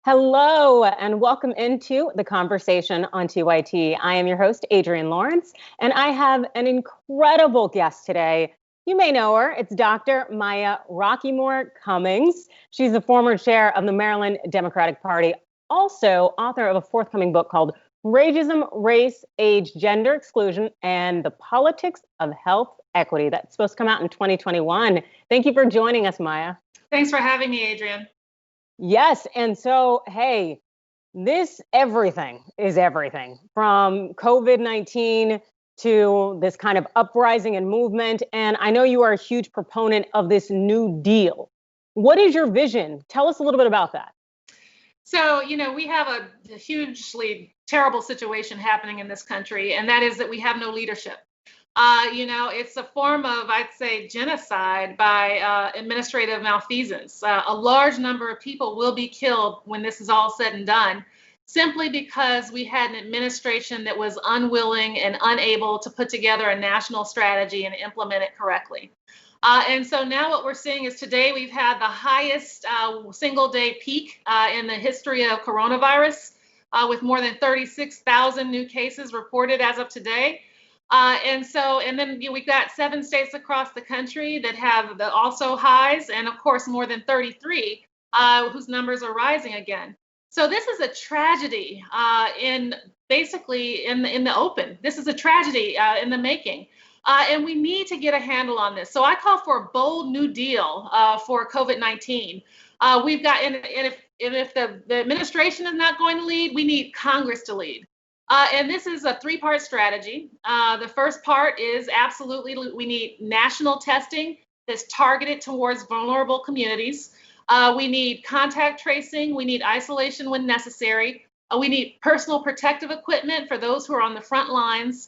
Hello, and welcome into the conversation on TYT. I am your host, Adrienne Lawrence, and I have an incredible guest today. You may know her. It's Dr. Maya Rockeymoore Cummings. She's the former chair of the Maryland Democratic Party, also author of a forthcoming book called Racism, Race, Age, Gender Exclusion, and the Politics of Health Equity. That's supposed to come out in 2021. Thank you for joining us, Maya. Thanks for having me, Adrienne. Yes. And so, hey, everything is everything from COVID-19 to this kind of uprising and movement. And I know you are a huge proponent of this New Deal. What is your vision? Tell us a little bit about that. So, we have a hugely terrible situation happening in this country, and that is that we have no leadership. It's a form of, I'd say, genocide by administrative malfeasance. A large number of people will be killed when this is all said and done, simply because we had an administration that was unwilling and unable to put together a national strategy and implement it correctly. And so now what we're seeing is today we've had the highest single day peak in the history of coronavirus, with more than 36,000 new cases reported as of today. And then we've got 7 states across the country that have also highs, and of course more than 33 whose numbers are rising again. So this is a tragedy in the open. This is a tragedy in the making, and we need to get a handle on this. So I call for a bold New Deal for COVID-19. We've got, and if the administration is not going to lead, we need Congress to lead. And this is a 3-part strategy. The first part is absolutely we need national testing that's targeted towards vulnerable communities. We need contact tracing. We need isolation when necessary. We need personal protective equipment for those who are on the front lines.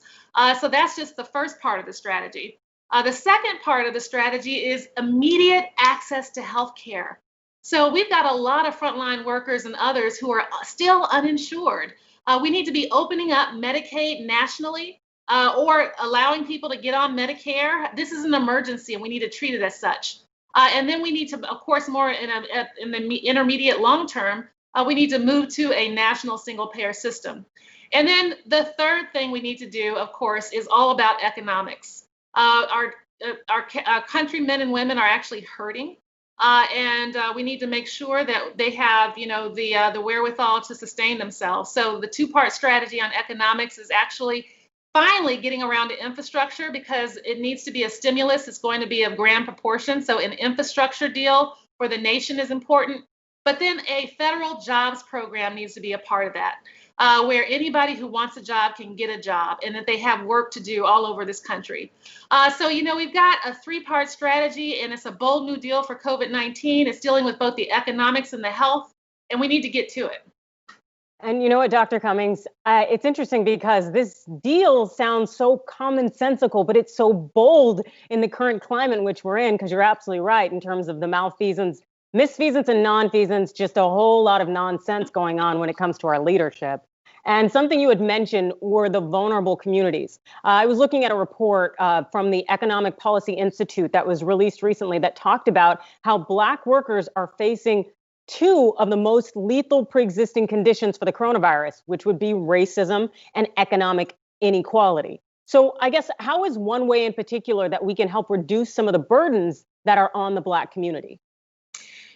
So that's just the first part of the strategy. The second part of the strategy is immediate access to health care. So we've got a lot of frontline workers and others who are still uninsured. We need to be opening up Medicaid nationally or allowing people to get on Medicare. This is an emergency and we need to treat it as such. And then we need to, of course, more in the intermediate long term, we need to move to a national single payer system. And then the third thing we need to do, of course, is all about economics. Our countrymen and women are actually hurting. And we need to make sure that they have, the wherewithal to sustain themselves. So the 2-part strategy on economics is actually finally getting around to infrastructure, because it needs to be a stimulus. It's going to be of grand proportion. So an infrastructure deal for the nation is important. But then a federal jobs program needs to be a part of that, where anybody who wants a job can get a job and that they have work to do all over this country. So we've got a 3-part strategy, and it's a bold New Deal for COVID-19. It's dealing with both the economics and the health, and we need to get to it. And you know what, Dr. Cummings, it's interesting because this deal sounds so commonsensical, but it's so bold in the current climate in which we're in, because you're absolutely right in terms of the malfeasance, misfeasance and nonfeasance, just a whole lot of nonsense going on when it comes to our leadership. And something you had mentioned were the vulnerable communities. I was looking at a report from the Economic Policy Institute that was released recently that talked about how Black workers are facing 2 of the most lethal pre-existing conditions for the coronavirus, which would be racism and economic inequality. So I guess how is one way in particular that we can help reduce some of the burdens that are on the Black community?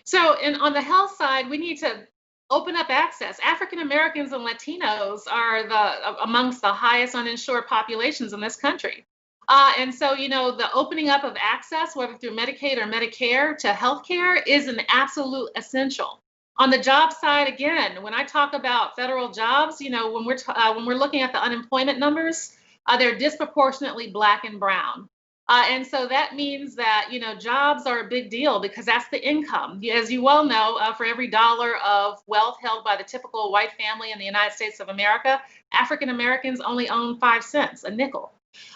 So on the health side, we need to open up access. African Americans and Latinos are amongst the highest uninsured populations in this country. And so, the opening up of access, whether through Medicaid or Medicare, to healthcare is an absolute essential. On the job side, again, when I talk about federal jobs, when we're looking at the unemployment numbers, they're disproportionately Black and brown. And so that means that, jobs are a big deal because that's the income. As you well know, for every dollar of wealth held by the typical white family in the United States of America, African Americans only own 5 cents, a nickel.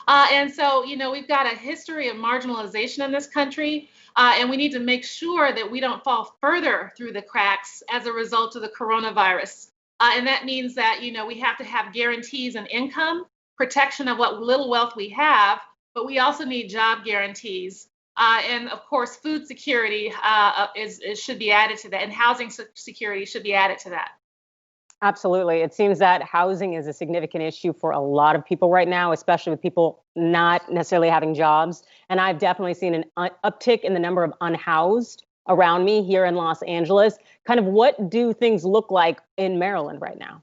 And so, we've got a history of marginalization in this country, and we need to make sure that we don't fall further through the cracks as a result of the coronavirus. And that means that, we have to have guarantees in income, protection of what little wealth we have, but we also need job guarantees. And of course, food security should be added to that, and housing security should be added to that. Absolutely. It seems that housing is a significant issue for a lot of people right now, especially with people not necessarily having jobs. And I've definitely seen an uptick in the number of unhoused around me here in Los Angeles. Kind of what do things look like in Maryland right now?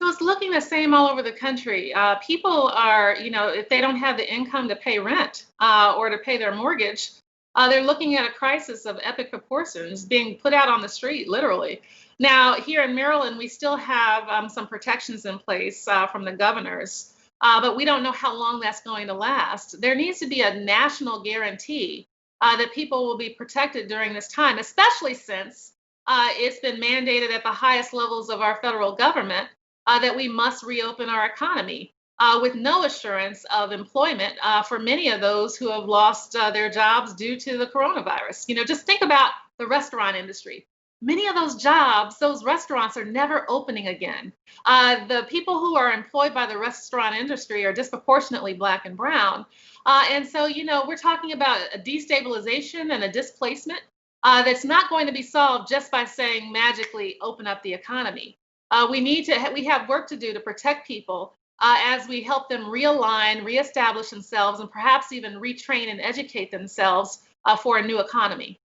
So it's looking the same all over the country. People are, if they don't have the income to pay rent or to pay their mortgage, they're looking at a crisis of epic proportions being put out on the street, literally. Now, here in Maryland, we still have some protections in place from the governors, but we don't know how long that's going to last. There needs to be a national guarantee that people will be protected during this time, especially since it's been mandated at the highest levels of our federal government that we must reopen our economy with no assurance of employment for many of those who have lost their jobs due to the coronavirus. Just think about the restaurant industry. Many of those jobs, those restaurants are never opening again. The people who are employed by the restaurant industry are disproportionately Black and brown. And so, we're talking about a destabilization and a displacement that's not going to be solved just by saying magically open up the economy. We have work to do to protect people as we help them realign, reestablish themselves, and perhaps even retrain and educate themselves for a new economy.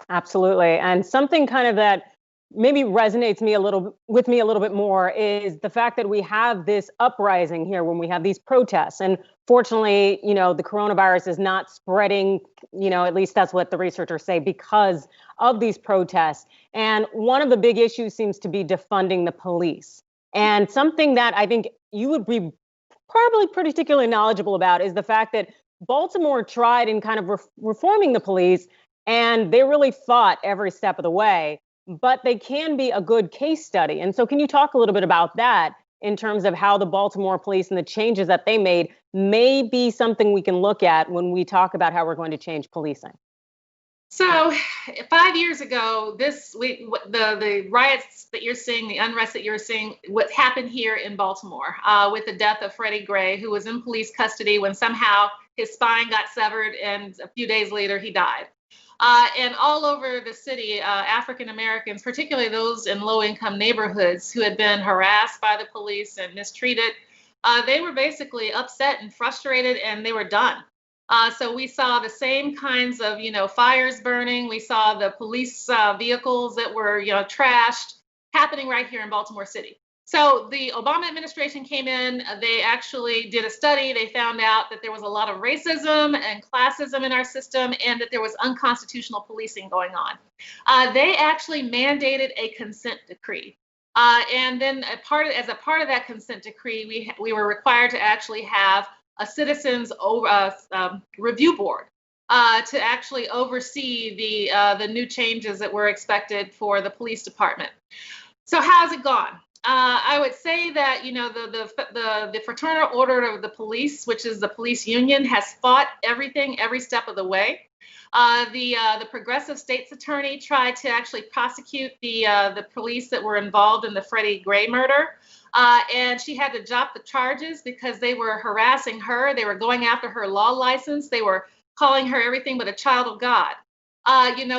Absolutely. And something kind of that maybe resonates with me a little bit more is the fact that we have this uprising here when we have these protests. And fortunately, the coronavirus is not spreading, at least that's what the researchers say, because of these protests. And one of the big issues seems to be defunding the police. And something that I think you would be probably particularly knowledgeable about is the fact that Baltimore tried in kind of reforming the police, and they really fought every step of the way, but they can be a good case study. And so can you talk a little bit about that in terms of how the Baltimore police and the changes that they made may be something we can look at when we talk about how we're going to change policing? So 5 years ago, the riots that you're seeing, the unrest that you're seeing, what happened here in Baltimore with the death of Freddie Gray, who was in police custody when somehow his spine got severed and a few days later he died. And all over the city, African Americans, particularly those in low-income neighborhoods who had been harassed by the police and mistreated, they were basically upset and frustrated, and they were done. So we saw the same kinds of, fires burning. We saw the police vehicles that were, trashed happening right here in Baltimore City. So the Obama administration came in, they actually did a study. They found out that there was a lot of racism and classism in our system and that there was unconstitutional policing going on. They actually mandated a consent decree. And then as a part of that consent decree, we were required to actually have a citizens review board to actually oversee the new changes that were expected for the police department. So how's it gone? I would say that the Fraternal Order of the Police, which is the police union, has fought every step of the way. The progressive state's attorney tried to actually prosecute the police that were involved in the Freddie Gray murder, and she had to drop the charges because they were harassing her. They were going after her law license. They were calling her everything but a child of God.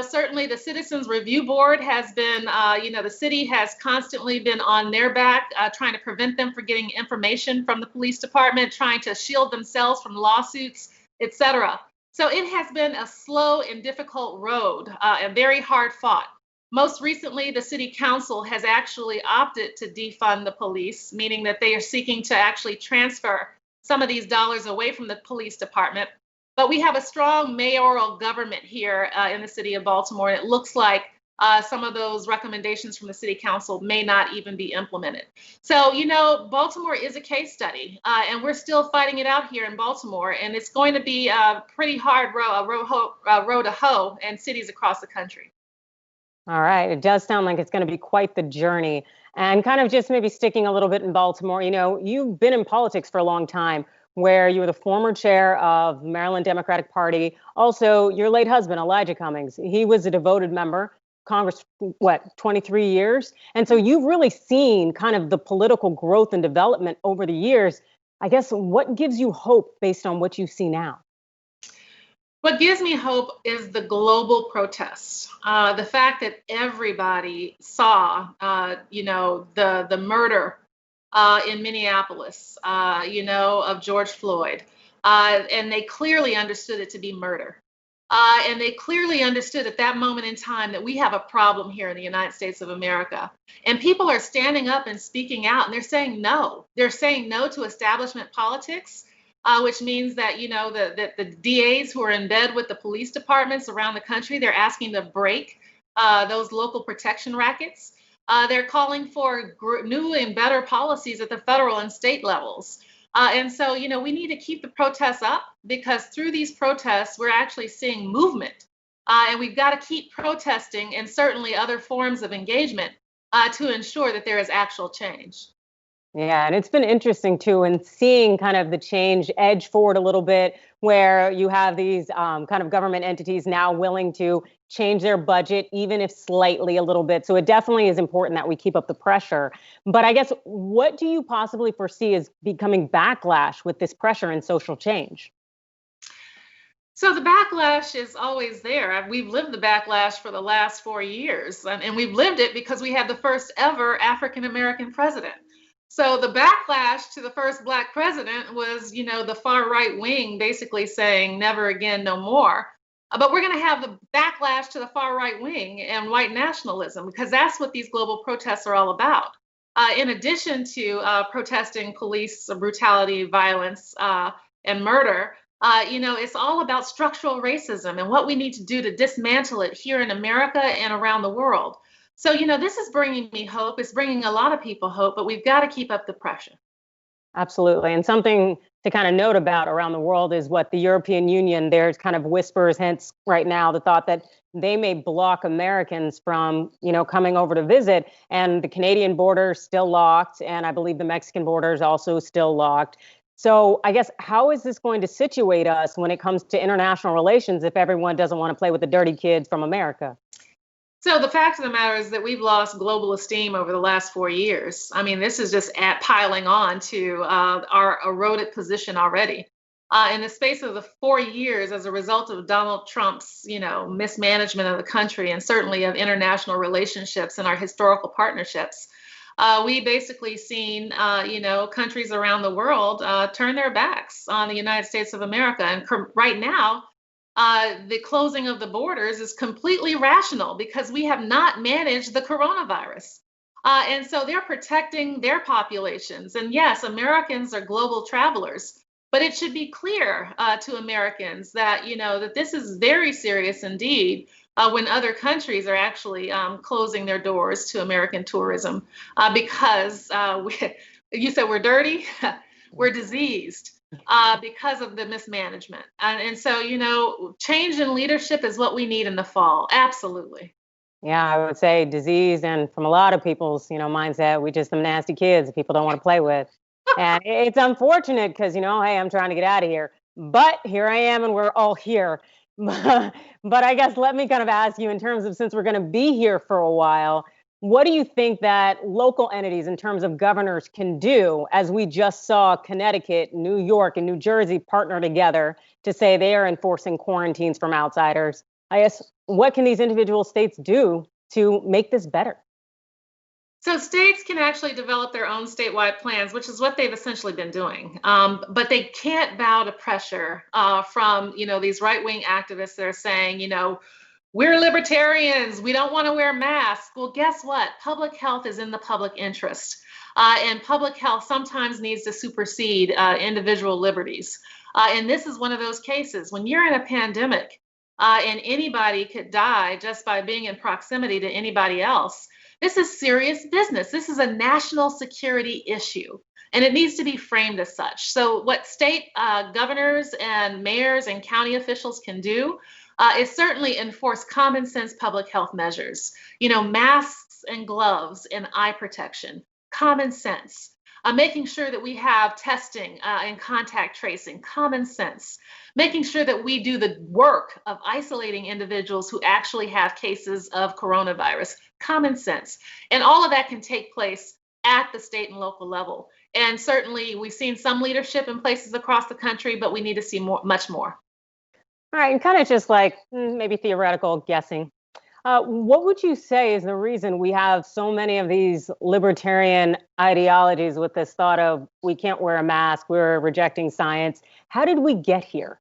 Certainly the Citizens Review Board has been, the city has constantly been on their back, trying to prevent them from getting information from the police department, trying to shield themselves from lawsuits, etc. So it has been a slow and difficult road, and very hard fought. Most recently, the city council has actually opted to defund the police, meaning that they are seeking to actually transfer some of these dollars away from the police department. But we have a strong mayoral government here in the city of Baltimore, and it looks like some of those recommendations from the city council may not even be implemented. So, Baltimore is a case study, and we're still fighting it out here in Baltimore, and it's going to be a pretty hard row to hoe in cities across the country. All right. It does sound like it's going to be quite the journey. And kind of just maybe sticking a little bit in Baltimore, you've been in politics for a long time, where you were the former chair of Maryland Democratic Party. Also, your late husband, Elijah Cummings, he was a devoted member, Congress, 23 years? And so you've really seen kind of the political growth and development over the years. I guess what gives you hope based on what you see now? What gives me hope is the global protests. The fact that everybody saw, the murder in Minneapolis, of George Floyd, and they clearly understood it to be murder. And they clearly understood at that moment in time that we have a problem here in the United States of America. And people are standing up and speaking out, and they're saying no. They're saying no to establishment politics, which means that, the DAs who are in bed with the police departments around the country, they're asking to break those local protection rackets. They're calling for new and better policies at the federal and state levels. And so, we need to keep the protests up, because through these protests, we're actually seeing movement. And we've got to keep protesting, and certainly other forms of engagement to ensure that there is actual change. Yeah, and it's been interesting too, and seeing kind of the change edge forward a little bit, where you have these kind of government entities now willing to change their budget, even if slightly a little bit. So it definitely is important that we keep up the pressure. But I guess, what do you possibly foresee as becoming backlash with this pressure and social change? So the backlash is always there. We've lived the backlash for the last 4 years, and we've lived it because we had the first ever African American president. So the backlash to the first Black president was, the far right wing basically saying never again, no more. But we're going to have the backlash to the far right wing and white nationalism, because that's what these global protests are all about. In addition to protesting police brutality, violence, and murder, it's all about structural racism and what we need to do to dismantle it here in America and around the world. So, this is bringing me hope. It's bringing a lot of people hope, but we've got to keep up the pressure. Absolutely. And something to kind of note about around the world is what the European Union, there's kind of whispers, hence right now, the thought that they may block Americans from, coming over to visit. And the Canadian border is still locked. And I believe the Mexican border is also still locked. So I guess, how is this going to situate us when it comes to international relations if everyone doesn't want to play with the dirty kids from America? So the fact of the matter is that we've lost global esteem over the last 4 years. I mean, this is just piling on to our eroded position already. In the space of the 4 years, as a result of Donald Trump's, mismanagement of the country, and certainly of international relationships and our historical partnerships, we basically seen, countries around the world turn their backs on the United States of America. And right now, the closing of the borders is completely rational, because we have not managed the coronavirus. And so they're protecting their populations. And yes, Americans are global travelers, but it should be clear to Americans that, that this is very serious indeed, when other countries are actually closing their doors to American tourism, because you said we're dirty, we're diseased. Because of the mismanagement. And so, change in leadership is what we need in the fall. Absolutely. Yeah, I would say disease, and from a lot of people's, mindset, we just some nasty kids that people don't want to play with. And it's unfortunate because, hey, I'm trying to get out of here. But here I am, and we're all here. But I guess, let me kind of ask you, in terms of, since we're going to be here for a while, what do you think that local entities, in terms of governors, can do, as we just saw Connecticut, New York, and New Jersey partner together to say they are enforcing quarantines from outsiders? I guess, what can these individual states do to make this better? So states can actually develop their own statewide plans, which is what they've essentially been doing. But they can't bow to pressure from, these right-wing activists that are saying, we're libertarians, we don't want to wear masks. Well, guess what? Public health is in the public interest. And public health sometimes needs to supersede individual liberties. And this is one of those cases. When you're in a pandemic and anybody could die just by being in proximity to anybody else, this is serious business. This is a national security issue, and it needs to be framed as such. So what state governors and mayors and county officials can do is certainly enforce common sense public health measures, masks and gloves and eye protection, common sense, making sure that we have testing and contact tracing, common sense, making sure that we do the work of isolating individuals who actually have cases of coronavirus, common sense. And all of that can take place at the state and local level. And certainly we've seen some leadership in places across the country, but we need to see much more. All right, and kind of just like maybe theoretical guessing. What would you say is the reason we have so many of these libertarian ideologies with this thought of we can't wear a mask, we're rejecting science? How did we get here?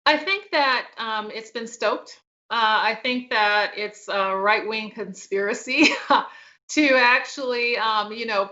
I think that it's been stoked. I think that it's a right-wing conspiracy to actually,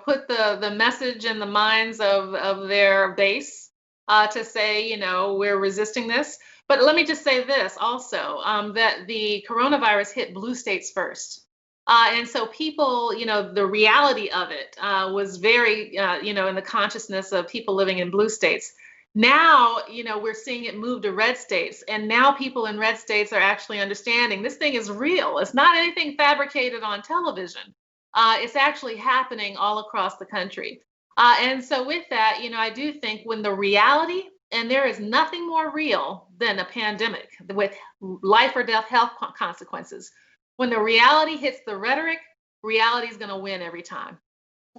put the message in the minds of their base to say, we're resisting this. But let me just say this also, that the coronavirus hit blue states first. And so people, the reality of it was very, in the consciousness of people living in blue states. Now, we're seeing it move to red states, and now people in red states are actually understanding this thing is real. It's not anything fabricated on television. It's actually happening all across the country. And so with that, I do think when the reality, and there is nothing more real than a pandemic with life or death health consequences. When the reality hits the rhetoric, reality is going to win every time.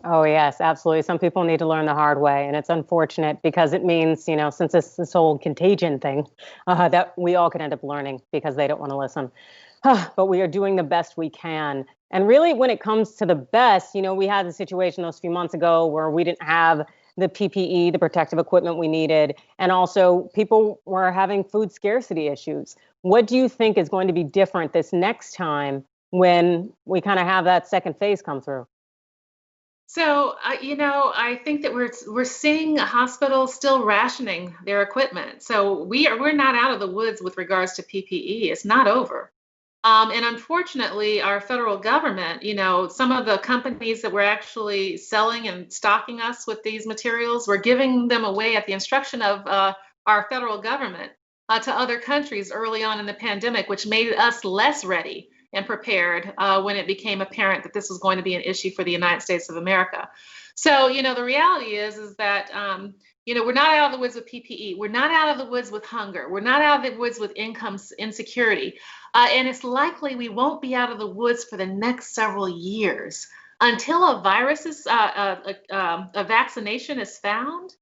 Oh, yes, absolutely. Some people need to learn the hard way. And it's unfortunate because it means, since it's this whole contagion thing, that we all could end up learning because they don't want to listen. But we are doing the best we can. And really, when it comes to the best, we had the situation those few months ago where we didn't have the PPE, the protective equipment we needed. And also, people were having food scarcity issues. What do you think is going to be different this next time when we kind of have that second phase come through? So, I think that we're seeing hospitals still rationing their equipment. So we're not out of the woods with regards to PPE. It's not over. And unfortunately, our federal government, some of the companies that were actually selling and stocking us with these materials were giving them away at the instruction of our federal government to other countries early on in the pandemic, which made us less ready and prepared when it became apparent that this was going to be an issue for the United States of America. So, the reality is that, we're not out of the woods with PPE. We're not out of the woods with hunger. We're not out of the woods with income insecurity. And it's likely we won't be out of the woods for the next several years until a vaccination is found.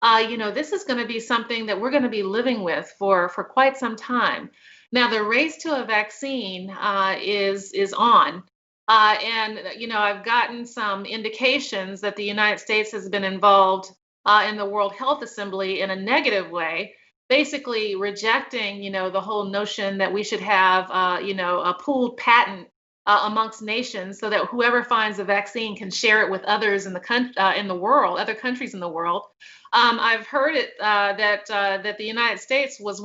This is going to be something that we're going to be living with for quite some time. Now, the race to a vaccine is on. I've gotten some indications that the United States has been involved in the World Health Assembly in a negative way, basically rejecting, the whole notion that we should have, a pooled patent amongst nations so that whoever finds a vaccine can share it with others in the world, other countries in the world. I've heard it that the United States was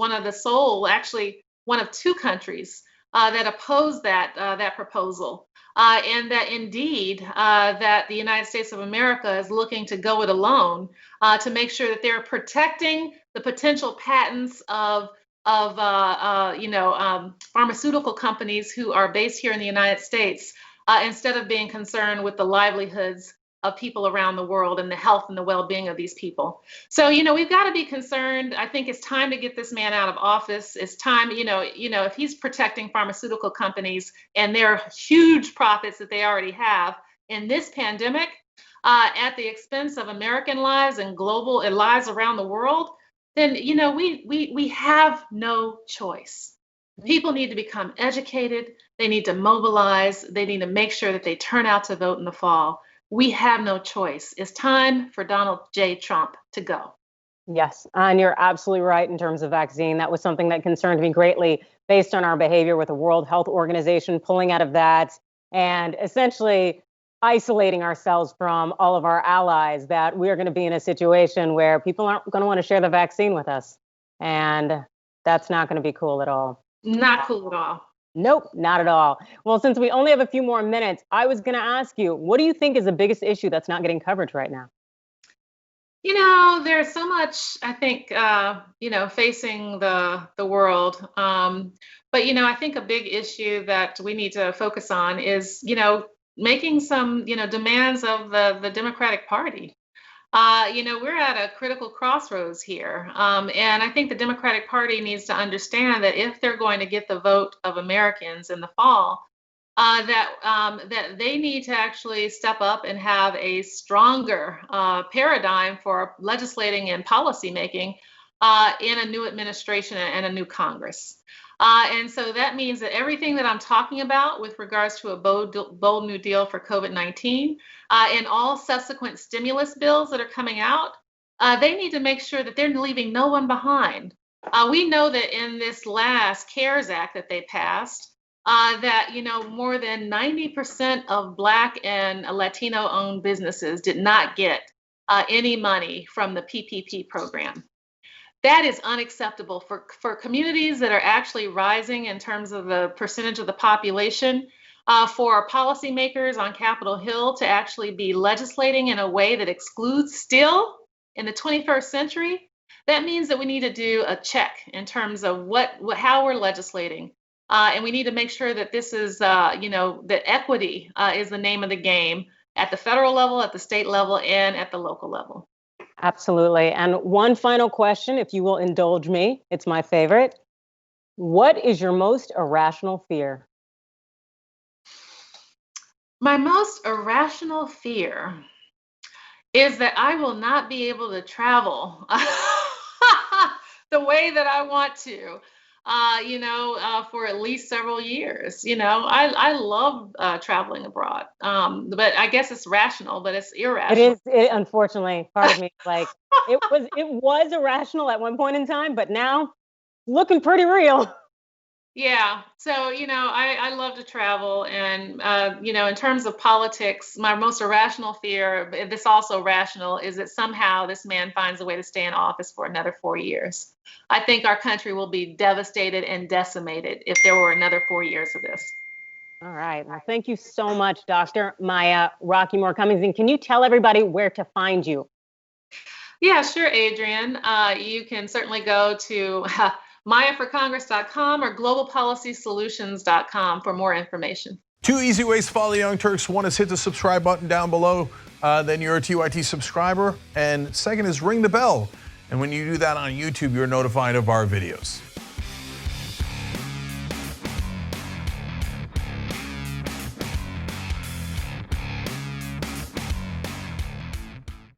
actually one of two countries that opposed that proposal. And that indeed that the United States of America is looking to go it alone to make sure that they're protecting the potential patents of pharmaceutical companies who are based here in the United States instead of being concerned with the livelihoods of people around the world and the health and the well-being of these people. So, we've got to be concerned. I think it's time to get this man out of office. It's time, if he's protecting pharmaceutical companies and their huge profits that they already have in this pandemic at the expense of American lives and global lives around the world, then, we have no choice. People need to become educated. They need to mobilize. They need to make sure that they turn out to vote in the fall. We have no choice. It's time for Donald J. Trump to go. Yes, and you're absolutely right in terms of vaccine. That was something that concerned me greatly based on our behavior with the World Health Organization, pulling out of that and essentially isolating ourselves from all of our allies, that we are going to be in a situation where people aren't going to want to share the vaccine with us. And that's not going to be cool at all. Not cool at all. Nope, not at all. Well, since we only have a few more minutes, I was going to ask you, what do you think is the biggest issue that's not getting coverage right now? There's so much, I think, facing the world. But, I think a big issue that we need to focus on is, making some, demands of the Democratic Party. We're at a critical crossroads here. And I think the Democratic Party needs to understand that if they're going to get the vote of Americans in the fall, that they need to actually step up and have a stronger paradigm for legislating and policy making in a new administration and a new Congress. And so that means that everything that I'm talking about with regards to a bold new deal for COVID-19 and all subsequent stimulus bills that are coming out, they need to make sure that they're leaving no one behind. We know that in this last CARES Act that they passed, that more than 90% of Black and Latino-owned businesses did not get any money from the PPP program. That is unacceptable for communities that are actually rising in terms of the percentage of the population, for our policymakers on Capitol Hill to actually be legislating in a way that excludes still in the 21st century. That means that we need to do a check in terms of how we're legislating. And we need to make sure that this is, that equity is the name of the game at the federal level, at the state level, and at the local level. Absolutely. And one final question, if you will indulge me, it's my favorite. What is your most irrational fear? My most irrational fear is that I will not be able to travel the way that I want to, for at least several years. I love traveling abroad, but I guess it's rational, but it's irrational. It is, unfortunately, part of me, like, it was irrational at one point in time, but now looking pretty real. Yeah. So, I love to travel. And, in terms of politics, my most irrational fear, this also rational, is that somehow this man finds a way to stay in office for another 4 years. I think our country will be devastated and decimated if there were another 4 years of this. All right. Well, thank you so much, Dr. Maya Rocky Moore Cummings. And can you tell everybody where to find you? Yeah, sure, Adrienne. You can certainly go to MayaForCongress.com or GlobalPolicySolutions.com for more information. 2 easy ways to follow the Young Turks. One is hit the subscribe button down below. Then you're a TYT subscriber. And second is ring the bell. And when you do that on YouTube, you're notified of our videos.